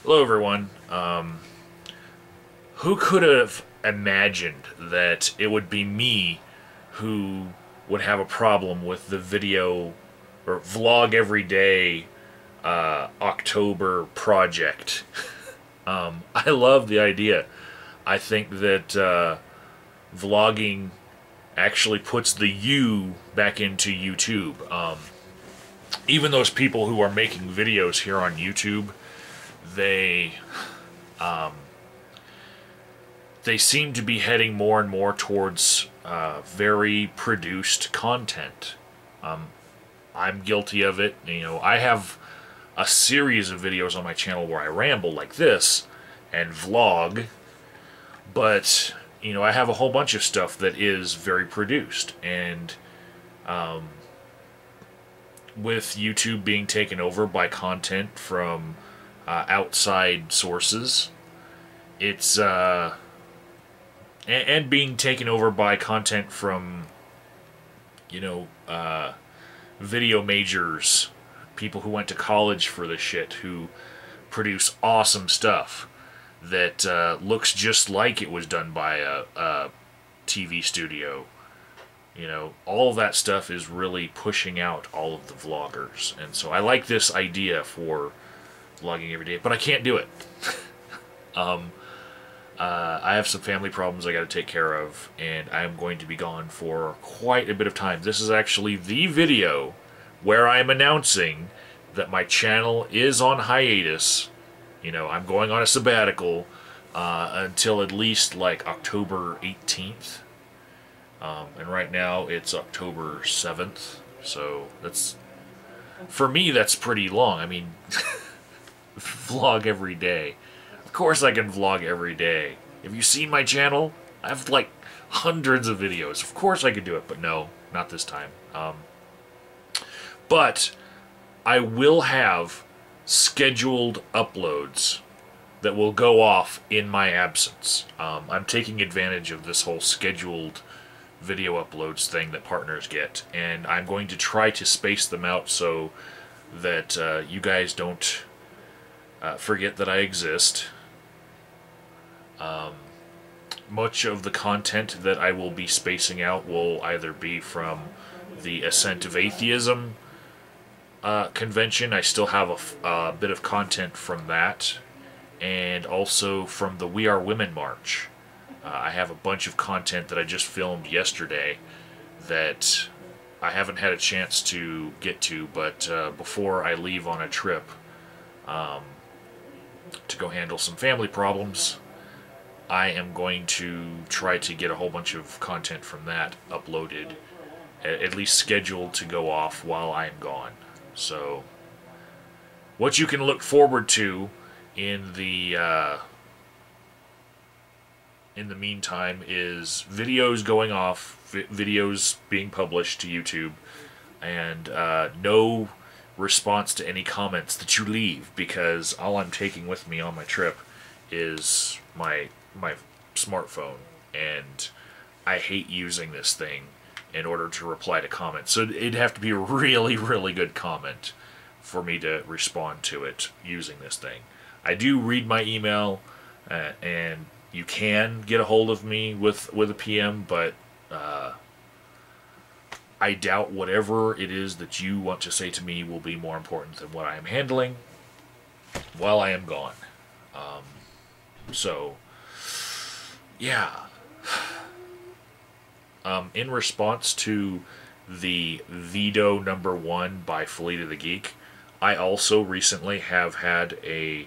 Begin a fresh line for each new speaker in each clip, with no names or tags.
Hello, everyone. Who could have imagined that it would be me who would have a problem with the video or vlog every day October project? I love the idea. I think that vlogging actually puts the you back into YouTube. Even those people who are making videos here on YouTube, they they seem to be heading more and more towards very produced content. I'm guilty of it. You know, I have a series of videos on my channel where I ramble like this and vlog, but you know, I have a whole bunch of stuff that is very produced, and with YouTube being taken over by content from outside sources, it's and being taken over by content from, you know, video majors, people who went to college for this shit, who produce awesome stuff that looks just like it was done by a TV studio. You know, all of that stuff is really pushing out all of the vloggers. And so I like this idea for vlogging every day, but I can't do it. I have some family problems I got to take care of, and I am going to be gone for quite a bit of time. This is actually the video where I am announcing that my channel is on hiatus. You know, I'm going on a sabbatical until at least like October 18th. And right now it's October 7th. So that's, for me, that's pretty long. I mean, vlog every day. Of course I can vlog every day. Have you seen my channel? I have like hundreds of videos. Of course I could do it, but no, not this time. But I will have scheduled uploads that will go off in my absence. I'm taking advantage of this whole scheduled video uploads thing that partners get, and I'm going to try to space them out so that you guys don't forget that I exist. Much of the content that I will be spacing out will either be from the Ascent of Atheism convention. I still have a bit of content from that, and also from the We Are Women March. I have a bunch of content that I just filmed yesterday that I haven't had a chance to get to, but before I leave on a trip to go handle some family problems, I am going to try to get a whole bunch of content from that uploaded, at least scheduled to go off while I am gone. So, what you can look forward to in the meantime is videos going off, videos being published to YouTube, and no response to any comments that you leave, because all I'm taking with me on my trip is my smartphone, and I hate using this thing in order to reply to comments. So it'd have to be a really, really good comment for me to respond to it using this thing. I do read my email, and you can get a hold of me with a PM, but I doubt whatever it is that you want to say to me will be more important than what I am handling while I am gone. So, yeah. In response to the VEDO #1 by Felita the Geek, I also recently have had a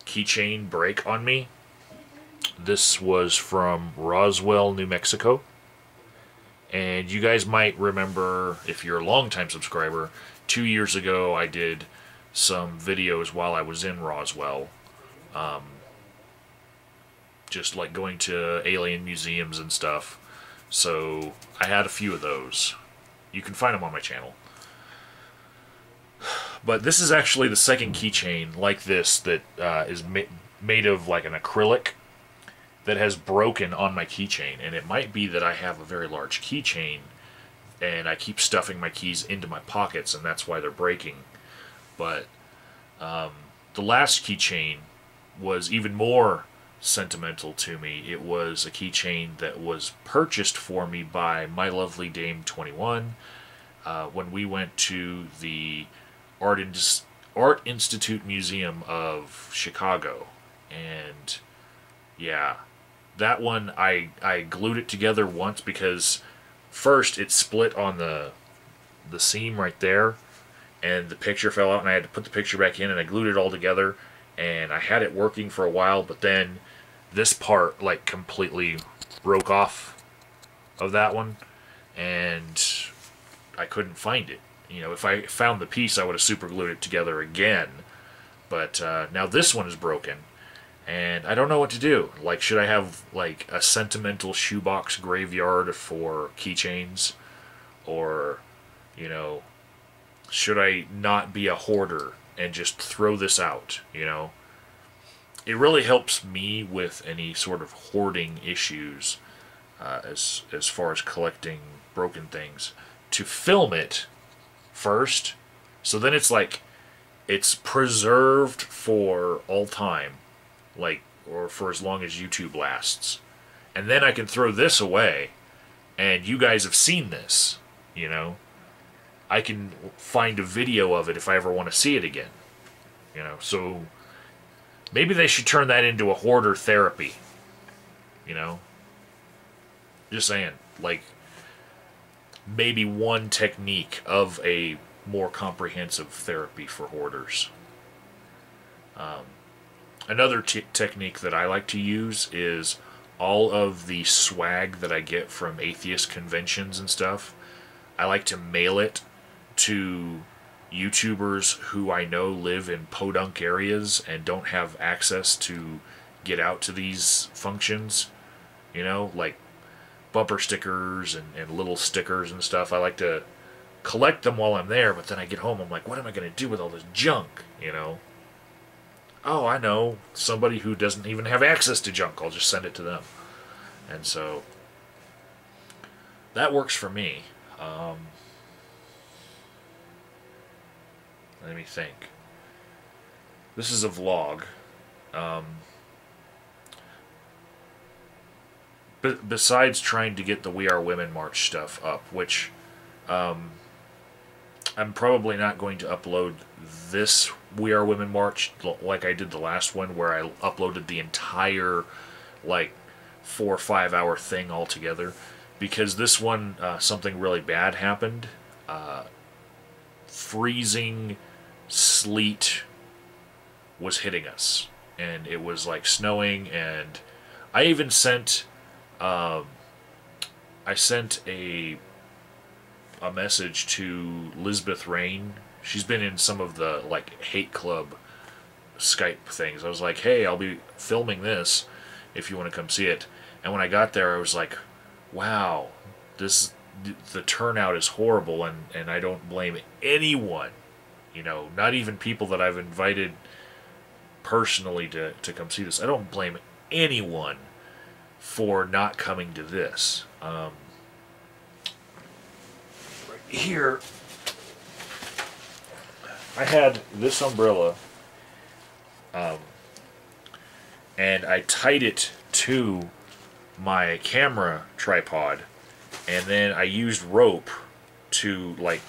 keychain break on me. This was from Roswell, New Mexico. And you guys might remember, if you're a longtime subscriber, 2 years ago I did some videos while I was in Roswell. Just like going to alien museums and stuff. So I had a few of those. You can find them on my channel. But this is actually the second keychain like this that is made of like an acrylic that has broken on my keychain. And it might be that I have a very large keychain and I keep stuffing my keys into my pockets, and that's why they're breaking. But the last keychain was even more sentimental to me. It was a keychain that was purchased for me by my lovely Dame 21 when we went to the Art Institute Museum of Chicago. And yeah, that one I glued it together once because first it split on the seam right there, and the picture fell out, and I had to put the picture back in, and I glued it all together, and I had it working for a while, but then this part like completely broke off of that one, and I couldn't find it. You know, if I found the piece, I would have super glued it together again, but now this one is broken, and I don't know what to do. Like, should I have like a sentimental shoebox graveyard for keychains, or, you know, should I not be a hoarder and just throw this out, you know? It really helps me with any sort of hoarding issues as far as collecting broken things, to film it first, so then it's like it's preserved for all time, like, or for as long as YouTube lasts, and then I can throw this away and you guys have seen this, you know. I can find a video of it if I ever want to see it again, you know. So maybe they should turn that into a hoarder therapy, you know. Just saying, like, maybe one technique of a more comprehensive therapy for hoarders. Another technique that I like to use is all of the swag that I get from atheist conventions and stuff. I like to mail it to YouTubers who I know live in podunk areas and don't have access to get out to these functions. You know, like bumper stickers and little stickers and stuff. I like to collect them while I'm there, but then I get home, I'm like, what am I going to do with all this junk, you know? Oh, I know, somebody who doesn't even have access to junk, I'll just send it to them. And so that works for me. Let me think. This is a vlog. Besides trying to get the We Are Women March stuff up, which I'm probably not going to upload this We Are Women March like I did the last one, where I uploaded the entire, like, 4 or 5 hour thing altogether, because this one, something really bad happened. Freezing sleet was hitting us, and it was like snowing, and I even sent I sent a message to Lisbeth Rain. She's been in some of the, like, hate club Skype things. I was like, hey, I'll be filming this if you want to come see it. And when I got there, I was like, wow, the turnout is horrible, and I don't blame anyone, you know, not even people that I've invited personally to come see this. I don't blame anyone for not coming to this. Right here, I had this umbrella, and I tied it to my camera tripod, and then I used rope to, like,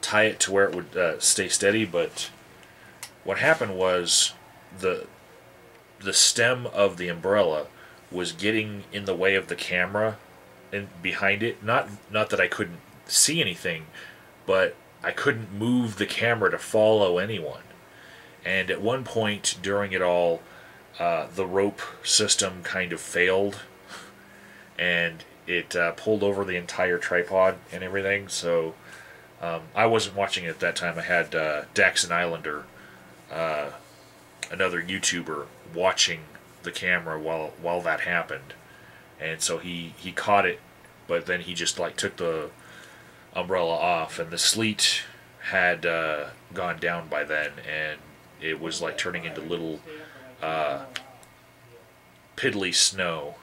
tie it to where it would stay steady. But what happened was the stem of the umbrella was getting in the way of the camera and behind it. Not that I couldn't see anything, but I couldn't move the camera to follow anyone. And at one point during it all, the rope system kind of failed, and it pulled over the entire tripod and everything. So I wasn't watching it at that time. I had Daxon Islander, another YouTuber, watching the camera while that happened, and so he caught it, but then he just, like, took the umbrella off, and the sleet had gone down by then, and it was like turning into little piddly snow.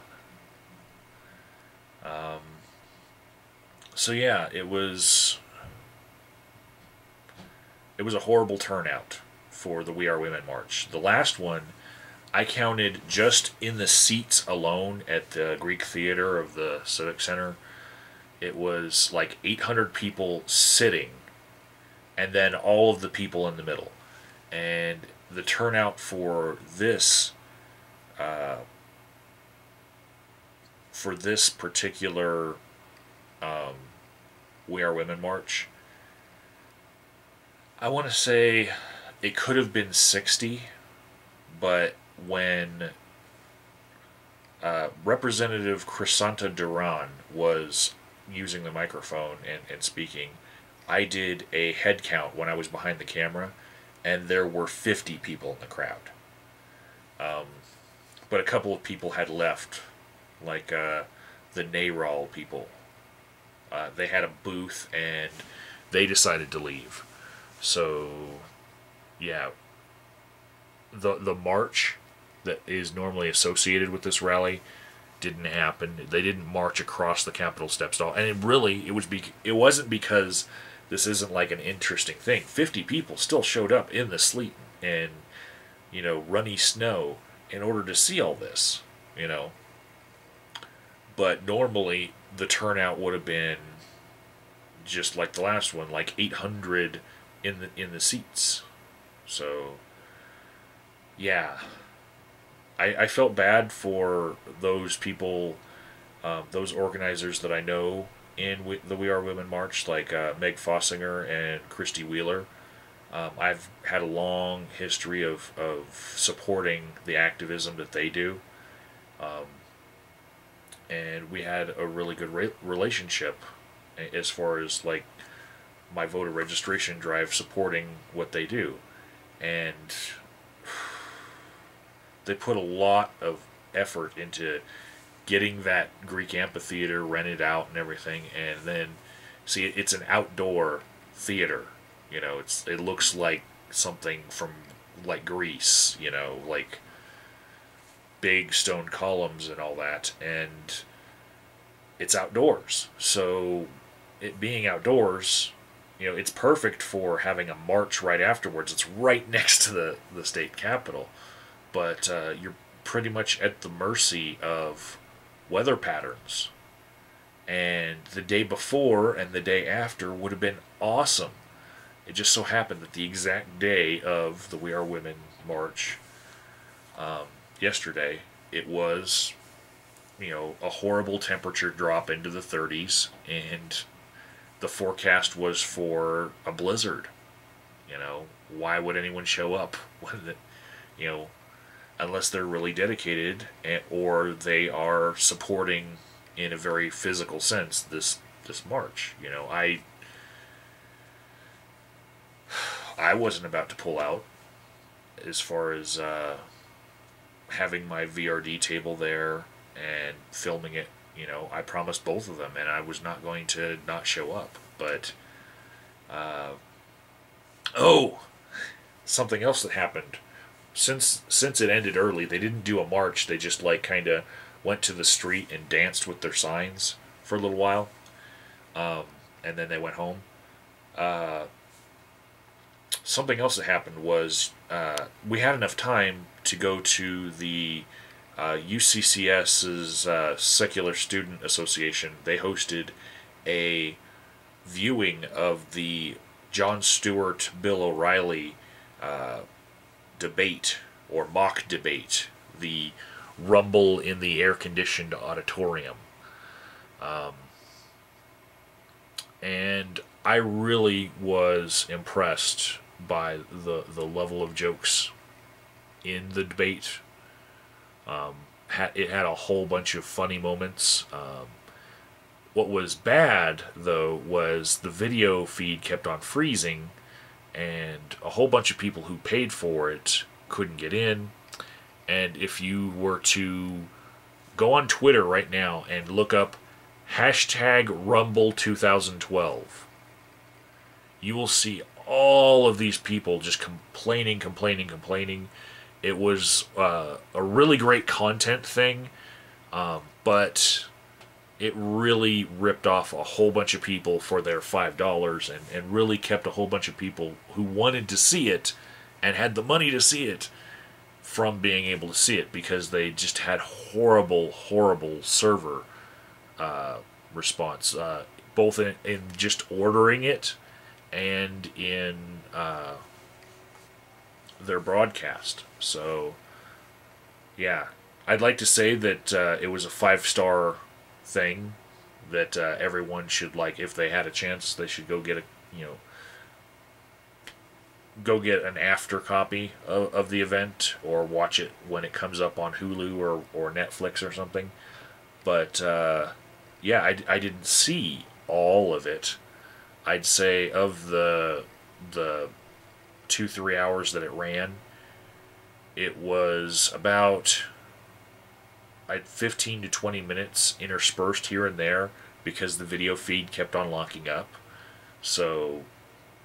So yeah, it was a horrible turnout for the We Are Women March. The last one, I counted just in the seats alone at the Greek Theater of the Civic Center, it was like 800 people sitting, and then all of the people in the middle. And the turnout for this particular We Are Women March, I want to say it could have been 60, but when Representative Crisanta Duran was using the microphone and speaking, I did a head count when I was behind the camera, and there were 50 people in the crowd. But a couple of people had left, like the NARAL people. They had a booth, and they decided to leave. So, yeah, the march that is normally associated with this rally didn't happen. They didn't march across the Capitol steps at all. And it wasn't because this isn't like an interesting thing. 50 people still showed up in the sleet and, runny snow in order to see all this, But normally the turnout would have been just like the last one, like 800 in the seats. So, yeah. I felt bad for those people, those organizers that I know in the We Are Women March, like Meg Fossinger and Christy Wheeler. I've had a long history of supporting the activism that they do. And we had a really good relationship as far as like my voter registration drive supporting what they do. And they put a lot of effort into getting that Greek amphitheater rented out and everything, and then see, it's an outdoor theater. It looks like something from like Greece, like big stone columns and all that, and it's outdoors. So it being outdoors, it's perfect for having a march right afterwards. It's right next to the state capitol. But you're pretty much at the mercy of weather patterns. And the day before and the day after would have been awesome. It just so happened that the exact day of the We Are Women March, yesterday, it was, a horrible temperature drop into the 30s, and the forecast was for a blizzard. Why would anyone show up when unless they're really dedicated or they are supporting in a very physical sense this march. I wasn't about to pull out as far as having my VRD table there and filming it. I promised both of them, and I was not going to not show up. But something else that happened. Since it ended early, they didn't do a march. They just kind of went to the street and danced with their signs for a little while, and then they went home. Something else that happened was we had enough time to go to the UCCS's Secular Student Association. They hosted a viewing of the Jon Stewart, Bill O'Reilly debate, or mock debate, the Rumble in the air-conditioned auditorium. And I really was impressed by the level of jokes in the debate. It had a whole bunch of funny moments. What was bad, though, was the video feed kept on freezing, and a whole bunch of people who paid for it couldn't get in. And if you were to go on Twitter right now and look up hashtag Rumble 2012, you will see all of these people just complaining. It was a really great content thing, but it really ripped off a whole bunch of people for their $5 and really kept a whole bunch of people who wanted to see it and had the money to see it from being able to see it, because they just had horrible server response, both in just ordering it and in their broadcast. So, yeah, I'd like to say that it was a 5-star thing that everyone should, like, if they had a chance, they should go get a, go get an after copy of the event, or watch it when it comes up on Hulu or Netflix or something. But yeah, I didn't see all of it. I'd say of the 2-3 hours that it ran, it was about 15 to 20 minutes interspersed here and there, because the video feed kept on locking up. So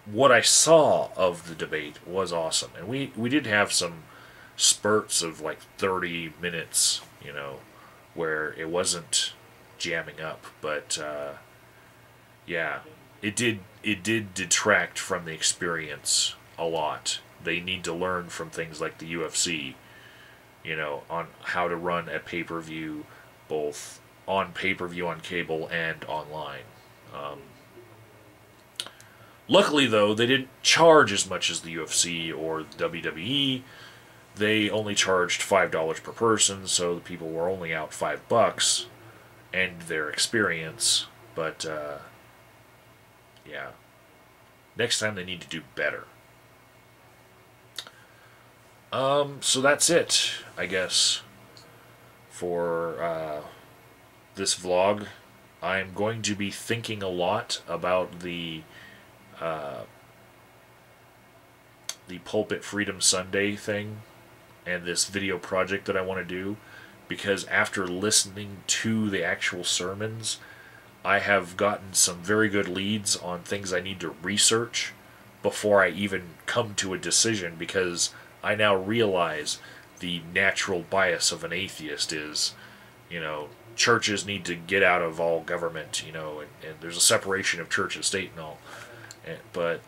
what I saw of the debate was awesome, and we did have some spurts of like 30 minutes, where it wasn't jamming up, but yeah, it did detract from the experience a lot. They need to learn from things like the UFC, on how to run a pay-per-view, both on pay-per-view on cable and online. Luckily, though, they didn't charge as much as the UFC or the WWE. They only charged $5 per person, so the people were only out $5 and their experience. But, yeah. Next time they need to do better. So that's it, I guess, for this vlog. I'm going to be thinking a lot about the Pulpit Freedom Sunday thing and this video project that I want to do, because after listening to the actual sermons, I have gotten some very good leads on things I need to research before I even come to a decision, because I now realize the natural bias of an atheist is, churches need to get out of all government, and there's a separation of church and state and all. But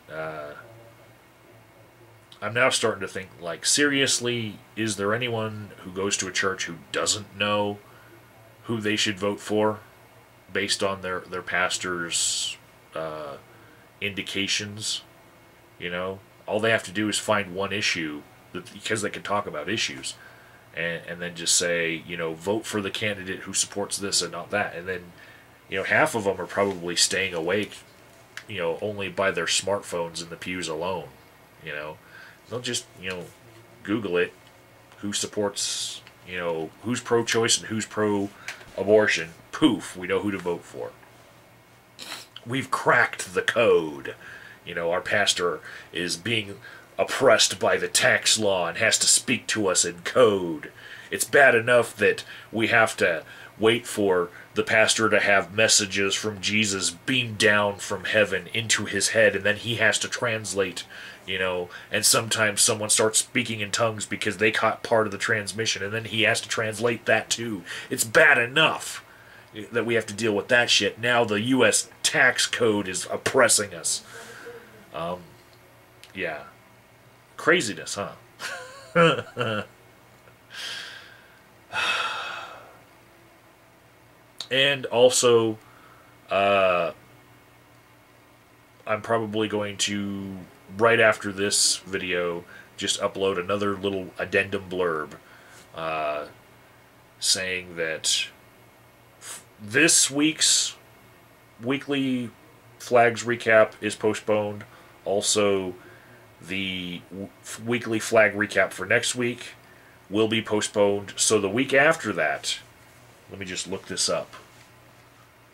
I'm now starting to think, like, seriously, is there anyone who goes to a church who doesn't know who they should vote for based on their pastor's indications? All they have to do is find one issue, because they can talk about issues, and then just say, vote for the candidate who supports this and not that. And then, half of them are probably staying awake, only by their smartphones in the pews alone. They'll just, Google it, who supports, who's pro-choice and who's pro-abortion. Poof, we know who to vote for. We've cracked the code. Our pastor is being oppressed by the tax law and has to speak to us in code. It's bad enough that we have to wait for the pastor to have messages from Jesus beamed down from heaven into his head, and then he has to translate, and sometimes someone starts speaking in tongues because they caught part of the transmission, and then he has to translate that too. It's bad enough that we have to deal with that shit. Now the U.S. tax code is oppressing us. Yeah. Craziness, huh? And also, I'm probably going to, right after this video, just upload another little addendum blurb saying that this week's weekly flags recap is postponed. Also, the weekly flag recap for next week will be postponed. So the week after that, let me just look this up,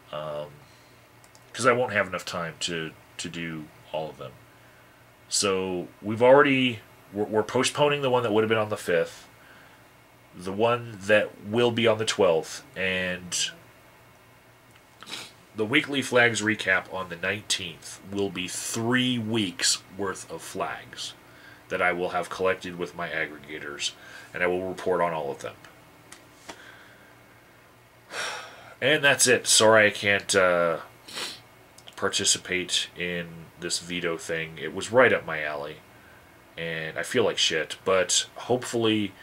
because I won't have enough time to do all of them. So we're postponing the one that would have been on the 5th, the one that will be on the 12th, and the weekly flags recap on the 19th will be 3 weeks worth of flags that I will have collected with my aggregators, and I will report on all of them. And that's it. Sorry I can't participate in this veto thing. It was right up my alley. and I feel like shit. But hopefully,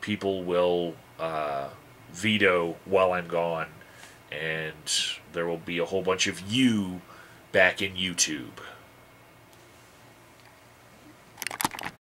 people will veto while I'm gone, and there will be a whole bunch of you back in YouTube.